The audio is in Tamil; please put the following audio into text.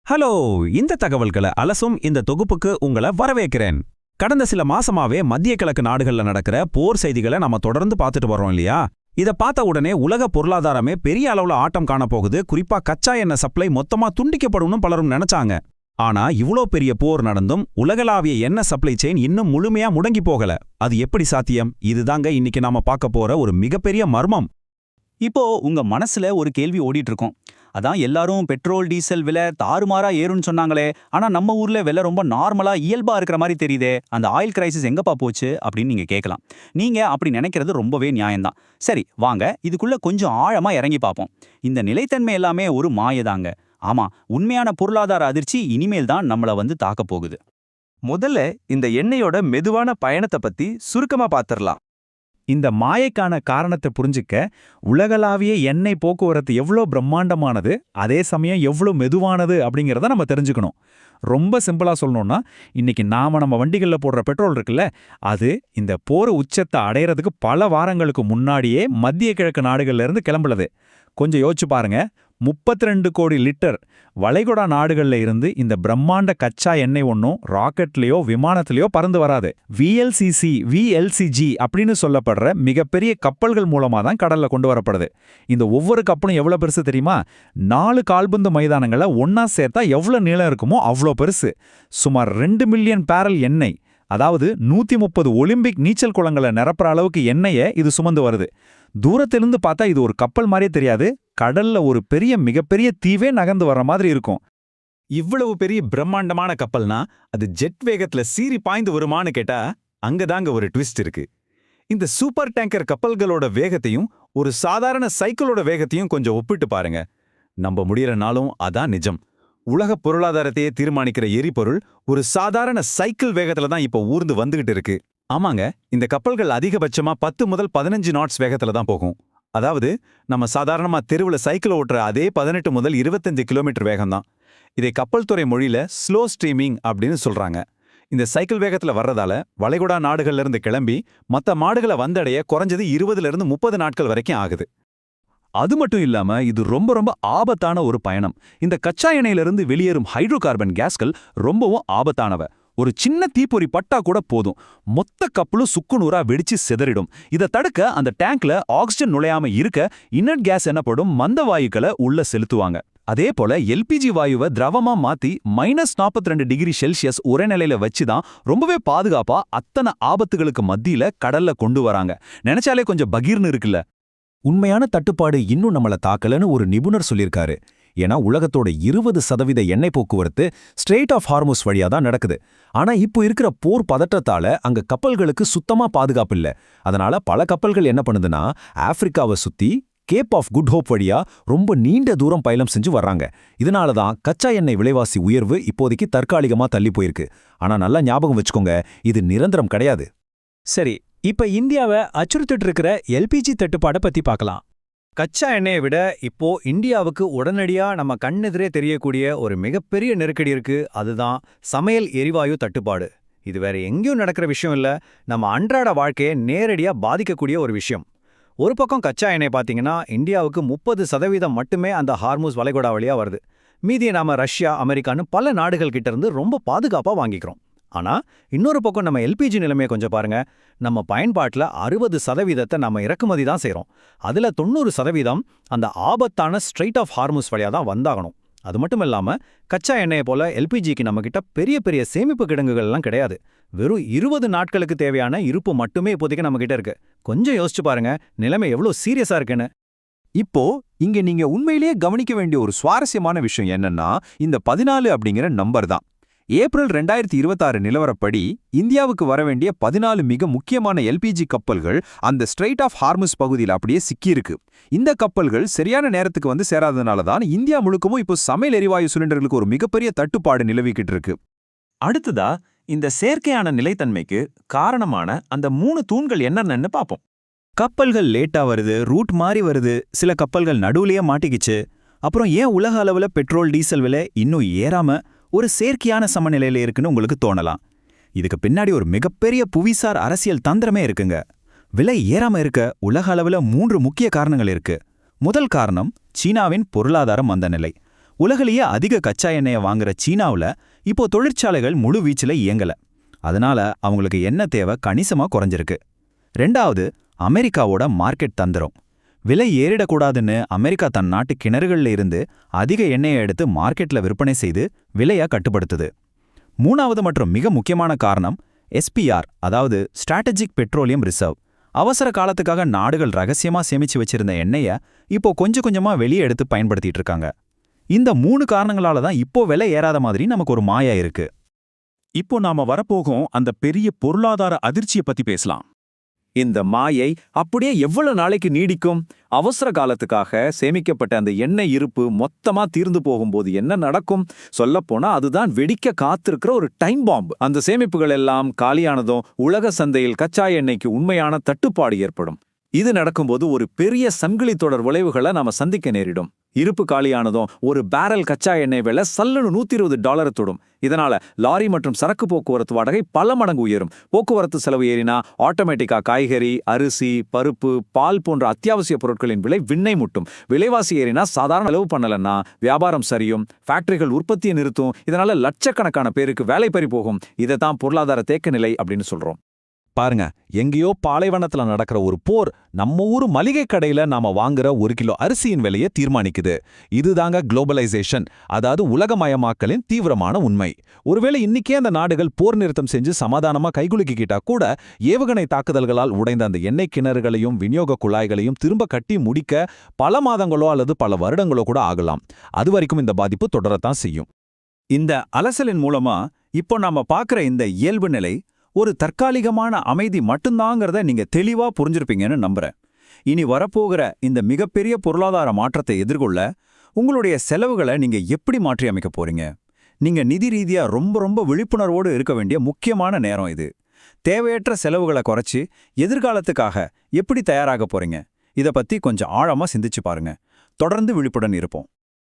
ஹலோ, இந்த தகவல்களை அலசும் இந்த தொகுப்புக்கு உங்களை வரவேற்கிறேன். கடந்த சில மாசமாவே மத்திய கிழக்கு நாடுகள்ல நடக்கிற போர் செய்திகளை நம்ம தொடர்ந்து பார்த்துட்டு வரோம் இல்லையா? இத பார்த்த உடனே உலக பொருளாதாரமே பெரிய அளவுல ஆட்டம் காண போகுது, குறிப்பா கச்சா எண்ணெய் சப்ளை மொத்தமா துண்டிக்கப்படும்னு பலரும் நினைச்சாங்க. ஆனா இவ்ளோ பெரிய போர் நடந்தும் உலகளாவிய எண்ணெய் சப்ளை செயின் இன்னும் முழுமையா முடங்கி போகல. அது எப்படி சாத்தியம்? இதுதாங்க இன்னைக்கு நாம பார்க்க போற ஒரு மிகப்பெரிய மர்மம். இப்போ உங்க மனசுல ஒரு கேள்வி ஓடிட்டு இருக்கும். அதான் எல்லாரும் பெட்ரோல் டீசல் விலை தாறுமாறா ஏறும்னு சொன்னாங்களே, ஆனா நம்ம ஊர்ல விலை ரொம்ப நார்மலா இயல்பா இருக்கிற மாதிரி தெரியுதே, அந்த ஆயில் கிரைசிஸ் எங்கப்பா போச்சு அப்படின்னு நீங்க கேட்கலாம். நீங்க அப்படி நினைக்கிறது ரொம்பவே நியாயம்தான். சரி, வாங்க இதுக்குள்ள கொஞ்சம் ஆழமா இறங்கி பார்ப்போம். இந்த நிலைத்தன்மை எல்லாமே ஒரு மாயதாங்க. ஆமா, உண்மையான பொருளாதார அதிர்ச்சி இனிமேல் தான் நம்மள தாக்க போகுது. முதல்ல இந்த எண்ணெயோட மெதுவான பயணத்தை பத்தி சுருக்கமா பார்த்திடலாம். இந்த மாயைக்கான காரணத்தை புரிஞ்சுக்க உலகளாவிய எண்ணெய் போக்குவரத்து எவ்வளோ பிரம்மாண்டமானது, அதே சமயம் எவ்வளோ மெதுவானது அப்படிங்கிறத நம்ம தெரிஞ்சுக்கணும். ரொம்ப சிம்பிளா சொல்லணும்னா, இன்னைக்கு நம்ம வண்டிகளில் போடுற பெட்ரோல் இருக்குல்ல, அது இந்த போர் உச்சத்தை அடையிறதுக்கு பல வாரங்களுக்கு முன்னாடியே மத்திய கிழக்கு நாடுகள்ல இருந்து கிளம்புறது. கொஞ்சம் யோசிச்சு பாருங்க, 32 கோடி லிட்டர் வளைகுடா நாடுகள்ல இருந்து இந்த பிரம்மாண்ட கச்சா எண்ணெய் ஒன்றும் ராக்கெட்லயோ விமானத்திலயோ பறந்து வராது. விஎல்சிஜி அப்படின்னு சொல்லப்படுற மிகப்பெரிய கப்பல்கள் மூலமா தான் கடல்ல கொண்டு வரப்படுது. இந்த ஒவ்வொரு கப்பலும் எவ்வளவு பெருசு தெரியுமா? 4 கால்பந்து மைதானங்களை ஒன்னா சேர்த்தா எவ்வளவு நீளம் இருக்குமோ அவ்வளோ பெருசு. சுமார் 2 மில்லியன் பேரல் எண்ணெய், அதாவது 130 ஒலிம்பிக் நீச்சல் குளங்களை நிரப்புற அளவுக்கு எண்ணெயை இது சுமந்து வருது. தூரத்திலிருந்து பார்த்தா இது ஒரு கப்பல் மாதிரியே தெரியாது, கடல்ல ஒரு மிகப்பெரிய தீவே நகர்ந்து வர்ற மாதிரி இருக்கும். இவ்வளவு பெரிய பிரம்மாண்டமான கப்பல்னா அது ஜெட் வேகத்துல சீறி பாய்ந்து வருமானு கேட்டா அங்கதாங்க ஒரு ட்விஸ்ட் இருக்கு. இந்த சூப்பர் டேங்கர் கப்பல்களோட வேகத்தையும் ஒரு சாதாரண சைக்கிளோட வேகத்தையும் கொஞ்சம் ஒப்பிட்டு பாருங்க. நம்ப முடியறனாலும் அதான் நிஜம். உலக பொருளாதாரத்தையே தீர்மானிக்கிற எரிபொருள் ஒரு சாதாரண சைக்கிள் வேகத்துல தான் இப்போ ஊர்ந்து வந்துகிட்டு இருக்கு. ஆமாங்க, இந்த கப்பல்கள் அதிகபட்சமா 10 முதல் 15 நாட்ஸ் வேகத்துல தான் போகும். அதாவது நம்ம சாதாரணமா தெருவுல சைக்கிள் ஓட்டுற அதே 18 முதல் 25 கிலோமீட்டர் வேகம்தான். இதை கப்பல் துறை மொழியில ஸ்லோ ஸ்ட்ரீமிங் அப்படின்னு சொல்றாங்க. இந்த சைக்கிள் வேகத்துல வர்றதால வளைகுடா நாடுகள்ல இருந்து கிளம்பி மற்ற நாடுகளை வந்தடைய குறைஞ்சது 20 30 நாட்கள் வரைக்கும் ஆகுது. அது மட்டும் இல்லாம இது ரொம்ப ஆபத்தான ஒரு பயணம். இந்த கச்சா எண்ணெயிலிருந்து வெளியேறும் ஹைட்ரோ கார்பன் கேஸ்கள் ரொம்பவும் ஆபத்தானவ. ஒரு சின்ன தீப்பொறி பட்டா கூட போதும், மொத்த கப்பலும் சுக்குநூறா வெடிச்சு சிதறிடும். இதை தடுக்க அந்த டேங்க்ல ஆக்சிஜன் நுழையாம இருக்க இன்னட் கேஸ் எனப்படும் மந்த வாயுக்களை உள்ள செலுத்துவாங்க. அதே போல எல்பிஜி வாயுவை திரவமா மாத்தி -42 டிகிரி செல்சியஸ் ஒரே நிலையில வச்சுதான் ரொம்பவே பாதுகாப்பா அத்தனை ஆபத்துகளுக்கு மத்தியில கடல்ல கொண்டு வராங்க. நினைச்சாலே கொஞ்சம் பகீர்னு இருக்குல்ல. உண்மையான தட்டுப்பாடு இன்னும் நம்மள தாக்கலன்னு ஒரு நிபுணர் சொல்லியிருக்காரு. ஏன்னா உலகத்தோட 20% எண்ணெய் போக்குவரத்து ஸ்ட்ரெய்ட் ஆஃப் ஹார்முஸ் வழியா தான் நடக்குது. ஆனா இப்போ இருக்கிற போர் பதற்றத்தால அங்க கப்பல்களுக்கு சுத்தமா பாதுகாப்பு இல்ல. அதனால பல கப்பல்கள் என்ன பண்ணுதுன்னா, ஆப்பிரிக்காவை சுத்தி கேப் ஆஃப் குட் ஹோப் வழியா ரொம்ப நீண்ட தூரம் பயணம் செஞ்சு வர்றாங்க. இதனால தான் கச்சா எண்ணெய் விலைவாசி உயர்வு இப்போதைக்கு தற்காலிகமா தள்ளி போயிருக்கு. ஆனா நல்லா ஞாபகம் வச்சுக்கோங்க, இது நிரந்தரம் கிடையாது. சரி, இப்ப இந்தியாவை அச்சுறுத்திட்டு இருக்கிற எல்பிஜி தட்டுப்பாடை பத்தி பார்க்கலாம். கச்சா எண்ணெயை விட இப்போ இந்தியாவுக்கு உடனடியா நம்ம கண்ணெதிரே தெரியக்கூடிய ஒரு மிகப்பெரிய நெருக்கடி இருக்கு. அதுதான் சமையல் எரிவாயு தட்டுப்பாடு. இது வேற எங்கேயும் நடக்கிற விஷயம் இல்ல, நம்ம அன்றாட வாழ்க்கையை நேரடியா பாதிக்கக்கூடிய ஒரு விஷயம். ஒரு பக்கம் கச்சா எண்ணெய் பார்த்தீங்கன்னா இந்தியாவுக்கு 30% மட்டுமே அந்த ஹார்முஸ் வளைகுடா வழியா வருது. மீதியை நாம ரஷ்யா, அமெரிக்கான்னு பல நாடுகள் கிட்ட இருந்து ரொம்ப பாதுகாப்பா வாங்கிக்கிறோம். ஆனா இன்னொரு பக்கம் நம்ம எல்பிஜி நிலைமையை கொஞ்சம் பாருங்க. நம்ம பயன்பாட்டில் 60% நம்ம இறக்குமதி தான் செய்கிறோம். அதுல 90% அந்த ஆபத்தான ஸ்ட்ரெய்ட் ஆஃப் ஹார்முஸ் வழியா தான் வந்தாகணும். அது மட்டும் இல்லாம கச்சா எண்ணெயை போல எல்பிஜிக்கு நம்ம கிட்ட பெரிய சேமிப்பு கிடங்குகள்லாம் கிடையாது. வெறும் 20 நாட்களுக்கு தேவையான இருப்பு மட்டுமே இப்போதைக்கு நம்ம கிட்ட இருக்கு. கொஞ்சம் யோசிச்சு பாருங்க, நிலைமை எவ்வளவு சீரியஸா இருக்குன்னு. இப்போ இங்க நீங்க உண்மையிலேயே கவனிக்க வேண்டிய ஒரு சுவாரஸ்யமான விஷயம் என்னன்னா, இந்த 14 அப்படிங்கிற நம்பர் தான். ஏப்ரல் 2026 நிலவரப்படி இந்தியாவுக்கு வரவேண்டிய 14 மிக முக்கியமான எல்பிஜி கப்பல்கள் அந்த ஸ்ட்ரெய்ட் ஆஃப் ஹார்முஸ் பகுதியில் அப்படியே சிக்கியிருக்கு. இந்த கப்பல்கள் சரியான நேரத்துக்கு வந்து சேராதனால தான் இந்தியா முழுக்கவும் இப்போ சமையல் எரிவாயு சிலிண்டர்களுக்கு ஒரு மிகப்பெரிய தட்டுப்பாடு நிலவிக்கிட்டு இருக்கு. அடுத்ததா இந்த செயற்கையான நிலைத்தன்மைக்கு காரணமான அந்த 3 தூண்கள் என்னென்னு பார்ப்போம். கப்பல்கள் லேட்டா வருது, ரூட் மாறி வருது, சில கப்பல்கள் நடுவுலயே மாட்டிக்கிச்சு. அப்புறம் ஏன் உலக அளவுல பெட்ரோல் டீசல் விலை இன்னும் ஏறாம ஒரு செயற்கையான சமநிலையில இருக்குன்னு உங்களுக்கு தோணலாம். இதுக்கு பின்னாடி ஒரு மிகப்பெரிய புவிசார் அரசியல் தந்திரமே இருக்குங்க. விலை ஏறாம இருக்க உலக அளவுல 3 முக்கிய காரணங்கள் இருக்கு. முதல் காரணம் சீனாவின் பொருளாதார மந்தநிலை. உலகிலேயே அதிக கச்சா எண்ணெயை வாங்குற சீனாவுல இப்போ தொழிற்சாலைகள் முழு வீச்சில் இயங்கல. அதனால அவங்களுக்கு எண்ணெய் தேவை கணிசமா குறைஞ்சிருக்கு. ரெண்டாவது, அமெரிக்காவோட மார்க்கெட் தந்திரம். விலை ஏறிடக்கூடாதுன்னு அமெரிக்கா தன் நாட்டு கிணறுகள்ல இருந்து அதிக எண்ணெயை எடுத்து மார்க்கெட்ல விற்பனை செய்து விலையை கட்டுப்படுத்துது. மூணாவது மற்றும் மிக முக்கியமான காரணம் SPR, அதாவது ஸ்ட்ராட்டஜிக் பெட்ரோலியம் ரிசர்வ். அவசர காலத்துக்காக நாடுகள் ரகசியமா சேமிச்சு வச்சிருந்த எண்ணெயை இப்போ கொஞ்சம் கொஞ்சமா வெளியே எடுத்து பயன்படுத்திட்டு இருக்காங்க. இந்த 3 காரணங்களால தான் இப்போ விலை ஏறாத மாதிரி நமக்கு ஒரு மாயா இருக்கு. இப்போ நாம வரப்போகும் அந்த பெரிய பொருளாதார அதிர்ச்சியை பத்தி பேசலாம். இந்த மாயை அப்படியே எவ்வளவு நாளைக்கு நீடிக்கும்? அவசர காலத்துக்காக சேமிக்கப்பட்ட அந்த எண்ணெய் இருப்பு மொத்தமா தீர்ந்து போகும்போது என்ன நடக்கும்? சொல்லப்போனா அதுதான் வெடிக்க காத்திருக்கிற ஒரு டைம் பாம்பு. அந்த சேமிப்புகள் எல்லாம் காலியானதும் உலக சந்தையில் கச்சா எண்ணெய்க்கு உண்மையான தட்டுப்பாடு ஏற்படும். இது நடக்கும்போது ஒரு பெரிய சங்கிலி தொடர் விளைவுகளை நாம சந்திக்க நேரிடும். இருப்பு காலியானதும் ஒரு பேரல் கச்சா எண்ணெய் விலை சல்லுன்னு $120 தொடும். இதனால லாரி மற்றும் சரக்கு போக்குவரத்து வாடகை பல மடங்கு உயரும். போக்குவரத்து செலவு ஏறினா ஆட்டோமேட்டிக்கா காய்கறி, அரிசி, பருப்பு, பால் போன்ற அத்தியாவசிய பொருட்களின் விலை விண்ணை முட்டும். விலைவாசி ஏறினா சாதாரண செலவு பண்ணலன்னா வியாபாரம் சரியும், ஃபேக்டரிகள் உற்பத்தியை நிறுத்தும். இதனால லட்சக்கணக்கான பேருக்கு வேலை பறி போகும். இதைத்தான் பொருளாதார தேக்க நிலை அப்படின்னு சொல்றோம். பாருங்க, எங்கேயோ பாலைவனத்துல நடக்கிற ஒரு போர் நம்ம ஊர் மளிகை கடையில நாம வாங்குற 1 கிலோ அரிசியின் விலையை தீர்மானிக்குது. இதுதாங்க குளோபலைசேஷன், அதாவது உலகமயமாக்கலின் தீவிரமான உண்மை. ஒருவேளை இன்னைக்கே அந்த நாடுகள் போர் நிறுத்தம் செஞ்சு சமாதானமா கைகுலுக்கிக்கிட்டா கூட ஏவுகணை தாக்குதல்களால் உடைந்த அந்த எண்ணெய் கிணறுகளையும் விநியோக குழாய்களையும் திரும்ப கட்டி முடிக்க பல மாதங்களோ அல்லது பல வருடங்களோ கூட ஆகலாம். அது வரைக்கும் இந்த பாதிப்பு தொடரத்தான் செய்யும். இந்த அலசலின் மூலமா இப்போ நாம பார்க்குற இந்த இயல்பு நிலை ஒரு தற்காலிகமான அமைதி மட்டும்தாங்கிறத நீங்க தெளிவா புரிஞ்சிருப்பீங்கன்னு நம்புறேன். இனி வரப்போகிற இந்த மிகப்பெரிய பொருளாதார மாற்றத்தை எதிர்கொள்ள உங்களுடைய செலவுகளை நீங்க எப்படி மாற்றி அமைக்க போறீங்க? நீங்க நிதி ரீதியா ரொம்ப விழிப்புணர்வோடு இருக்க வேண்டிய முக்கியமான நேரம் இது. தேவையற்ற செலவுகளை குறைச்சி எதிர்காலத்துக்காக எப்படி தயாராக போறீங்க? இதை பத்தி கொஞ்சம் ஆழமா சிந்திச்சு பாருங்க. தொடர்ந்து விழிப்புடன் இருப்போம்.